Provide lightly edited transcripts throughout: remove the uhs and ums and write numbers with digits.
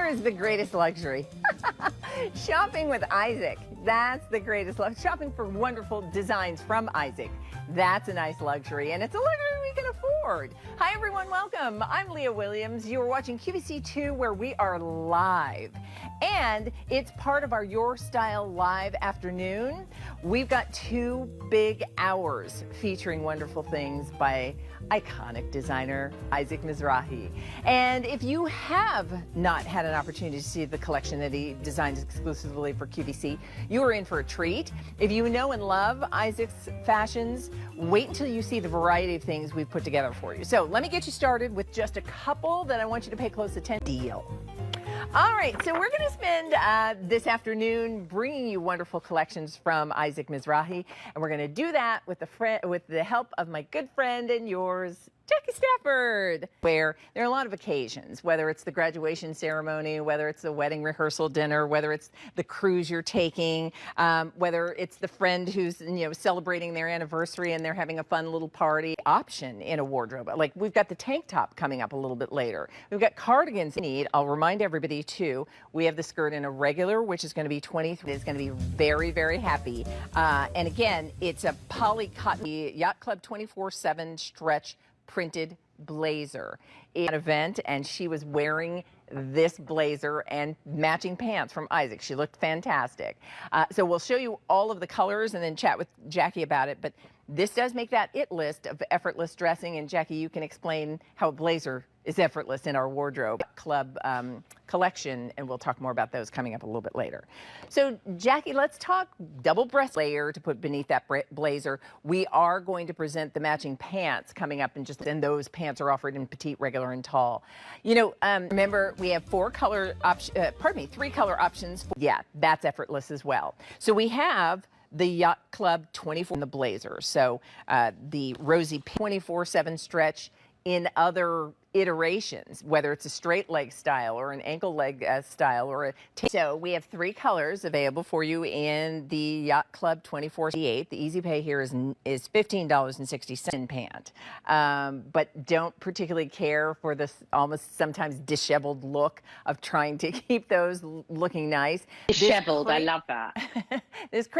is the greatest luxury. Shopping with Isaac. That's the greatest luxury. Shopping for wonderful designs from Isaac. That's a nice luxury, and it's a luxury we can afford. Hi, everyone. Welcome. I'm Leah Williams. You are watching QVC2, where we are live. And it's part of our Your Style Live afternoon. We've got 2 big hours featuring wonderful things by iconic designer Isaac Mizrahi. And if you have not had an opportunity to see the collection that he designs exclusively for QVC, you are in for a treat. If you know and love Isaac's fashions, wait until you see the variety of things we've put together for you. So let me get you started with just a couple that I want you to pay close attention to. All right, so we're going to spend this afternoon bringing you wonderful collections from Isaac Mizrahi, and we're going to do that with the help of my good friend and yours, Jackie Stafford, where there are a lot of occasions, whether it's the graduation ceremony, whether it's the wedding rehearsal dinner, whether it's the cruise you're taking, whether it's the friend who's celebrating their anniversary and they're having a fun little party option in a wardrobe. Like we've got the tank top coming up a little bit later. We've got cardigans you need. I'll remind everybody too, we have the skirt in a regular, which is going to be 23. It's going to be very, very happy. And again, it's a poly cotton Yacht Club 24/7 stretch printed blazer at an event, and she was wearing this blazer and matching pants from Isaac. She looked fantastic. So we'll show you all of the colors and then chat with Jackie about it, but this does make that it list of effortless dressing, and Jackie, you can explain how a blazer is effortless in our wardrobe club collection, and we'll talk more about those coming up a little bit later. So Jackie, let's talk double breast layer to put beneath that blazer. We are going to present the matching pants coming up, and those pants are offered in petite, regular, and tall. Remember, we have 3 color options. Yeah, that's effortless as well. So we have the Yacht Club 24 in the blazer. So the rosy 24/7 stretch in other iterations, whether it's a straight leg style or an ankle leg style or a so we have 3 colors available for you in the Yacht Club 24/8. The easy pay here is $15.60 in pant, but don't particularly care for this almost sometimes disheveled look of trying to keep those looking nice. Disheveled, I love that.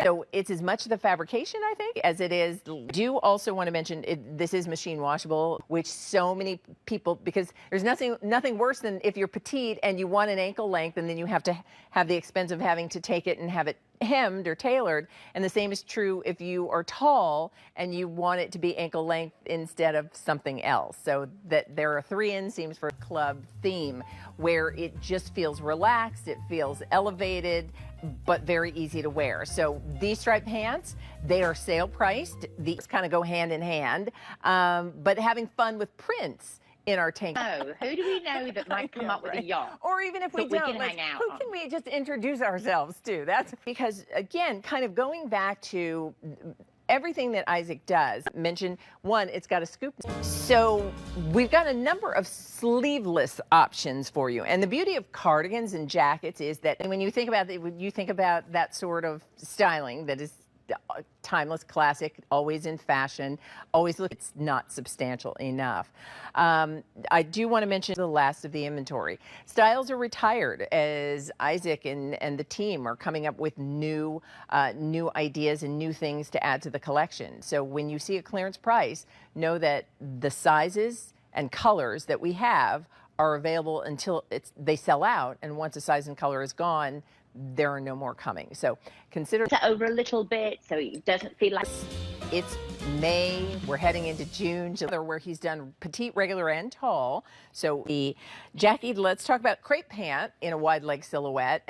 So it's as much the fabrication, I think, as it is. Do also want to mention this is machine washable, which so many people, because there's nothing worse than if you're petite and you want an ankle length and then you have to have the expense of having to take it and have it hemmed or tailored. And the same is true if you are tall and you want it to be ankle length instead of something else. So that there are 3 inseams for a club theme where it just feels relaxed, it feels elevated, but very easy to wear. So these striped pants, they are sale priced. These kind of go hand in hand, but having fun with prints in our tank. Oh, who do we know that might come up with a yacht? Or even if we don't, who can we just introduce ourselves to? That's because, again, kind of going back to everything that Isaac does, mention one, it's got a scoop. So we've got a number of sleeveless options for you. And the beauty of cardigans and jackets is that when you think about it, when you think about that sort of styling that is timeless, classic, always in fashion, always look, it's not substantial enough. I do want to mention the last of the inventory. Styles are retired as Isaac and the team are coming up with new ideas and new things to add to the collection. So when you see a clearance price, know that the sizes and colors that we have are available until they sell out, and once a size and color is gone, there are no more coming. So consider it over a little bit so it doesn't feel like it's May. We're heading into June, where he's done petite, regular, and tall. So Jackie, let's talk about crepe pant in a wide leg silhouette,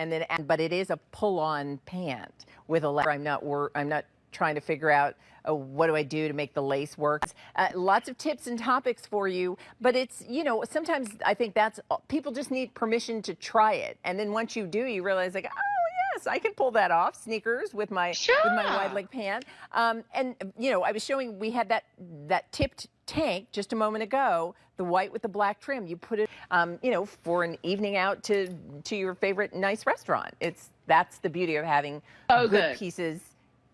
but it is a pull-on pant with a lace. I'm not trying to figure out what do I do to make the lace work. Lots of tips and topics for you, but it's, sometimes I think people just need permission to try it. And then once you do, you realize like, oh yes, I can pull that off. Sneakers with my wide leg pant. And I was showing, we had that tipped tank just a moment ago, the white with the black trim. You put it, for an evening out to your favorite nice restaurant. That's the beauty of having good pieces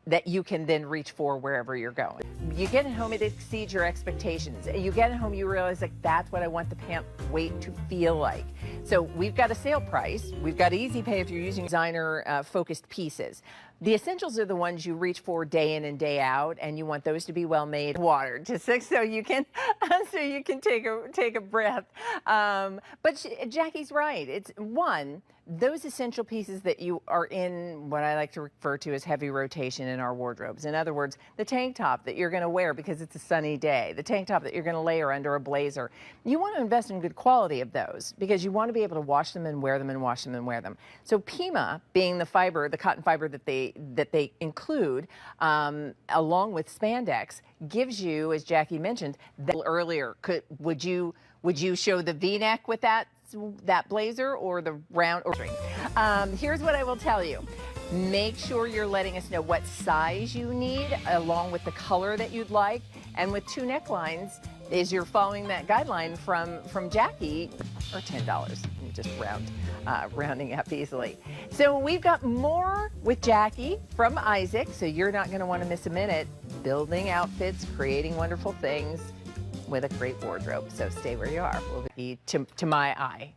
that you can then reach for wherever you're going. You get it home, it exceeds your expectations. You get it home, you realize like that's what I want the pant weight to feel like. So we've got a sale price. We've got easy pay if you're using designer focused pieces. The essentials are the ones you reach for day in and day out, and you want those to be well made, watered to six, so you can take a breath. But Jackie's right. It's one, those essential pieces that you are in what I like to refer to as heavy rotation in our wardrobes. In other words, the tank top that you're going to wear because it's a sunny day, the tank top that you're going to layer under a blazer. You want to invest in good quality of those because you want to be able to wash them and wear them and wash them and wear them. So Pima, being the fiber, the cotton fiber that they include, along with spandex, gives you, as Jackie mentioned earlier, would you show the V-neck with that blazer or the round? Here's what I will tell you. Make sure you're letting us know what size you need along with the color that you'd like. And with two necklines, is you're following that guideline from Jackie, or $10. Just rounding up easily. So we've got more with Jackie from Isaac, so you're not going to want to miss a minute. Building outfits, creating wonderful things with a great wardrobe. So stay where you are. Will be to my eye.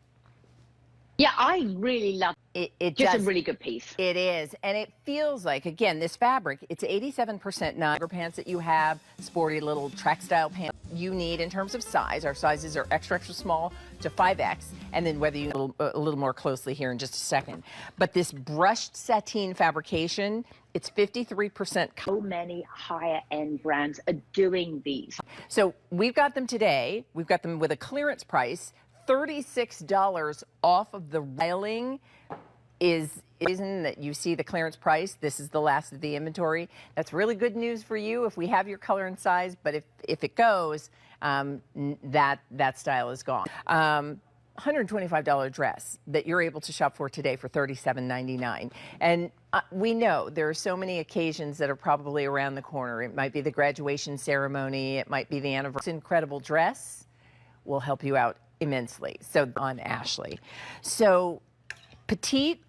Yeah, I really love it. Just a really good piece. It is, and it feels like, again, this fabric, it's 87% pants that you have, sporty little track style pants you need in terms of size. Our sizes are extra small to 5X, and then whether you a little more closely here in just a second. But this brushed sateen fabrication, it's 53%. So many higher end brands are doing these. So we've got them today. We've got them with a clearance price. $36 off of the railing is the reason that you see the clearance price. This is the last of the inventory. That's really good news for you if we have your color and size, but if it goes, that style is gone. $125 dress that you're able to shop for today for $37.99. And we know there are so many occasions that are probably around the corner. It might be the graduation ceremony. It might be the anniversary. This incredible dress will help you out immensely. So on Ashley. So petite,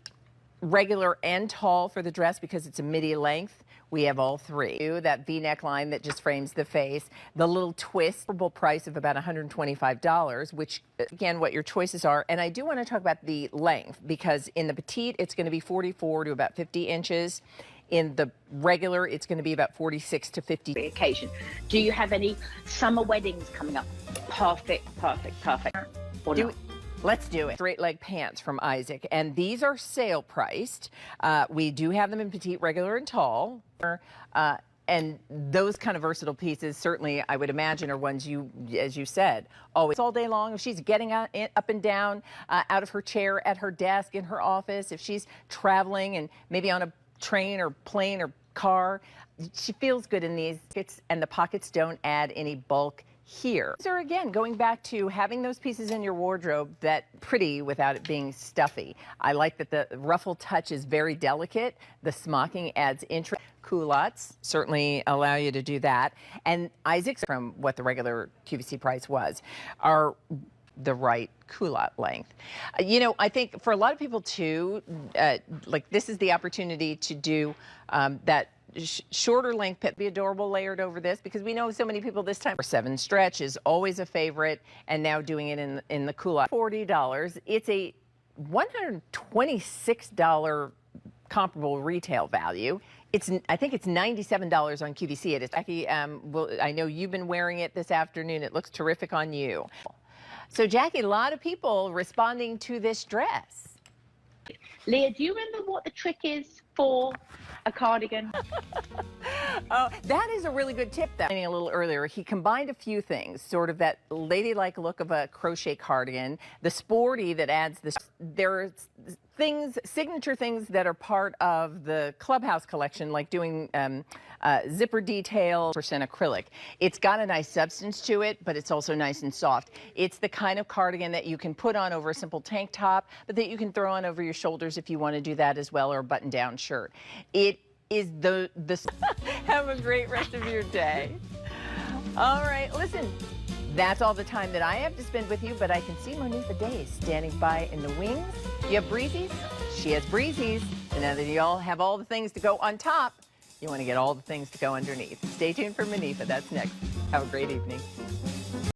regular, and tall for the dress because it's a midi length. We have all three. That V-neck line that just frames the face. The little twist, price of about $125, which, again, what your choices are. And I do want to talk about the length because in the petite, it's going to be 44 to about 50 inches. In the regular, it's going to be about 46 to 50. Occasion. Do you have any summer weddings coming up? Perfect. Or not? Let's do it. Straight leg pants from Isaac. And these are sale priced. We do have them in petite, regular, and tall. And those kind of versatile pieces, certainly, I would imagine, are ones you, as you said, always all day long. If she's getting up and down out of her chair at her desk in her office, if she's traveling and maybe on a train or plane or car, she feels good in these. And the pockets don't add any bulk here. So again, going back to having those pieces in your wardrobe that pretty without it being stuffy. I like that the ruffle touch is very delicate. The smocking adds interest. Culottes certainly allow you to do that. And Isaac's, from what the regular QVC price was, are the right culotte length. You know, I think for a lot of people too, like this is the opportunity to do that shorter length pit, be adorable layered over this, because we know so many people this time. 7 stretch is always a favorite, and now doing it in the culotte. $40. It's a $126 comparable retail value. I think it's $97 on QVC. It is. Jackie, I know you've been wearing it this afternoon. It looks terrific on you. So Jackie, a lot of people responding to this dress. Leah, do you remember what the trick is for a cardigan? Oh, that is a really good tip. That a little earlier, he combined a few things, sort of that ladylike look of a crochet cardigan, the sporty that adds this. There are things, signature things that are part of the Clubhouse collection, like doing zipper detail, percent acrylic. It's got a nice substance to it, but it's also nice and soft. It's the kind of cardigan that you can put on over a simple tank top, but that you can throw on over your shoulders if you want to do that as well, or a button-down shirt. It is the Have a great rest of your day. All right, listen, that's all the time that I have to spend with you, but I can see Monifa Day standing by in the wings. You have breezies? She has breezies. And now that you all have all the things to go on top, you want to get all the things to go underneath. Stay tuned for Monifa. That's next. Have a great evening.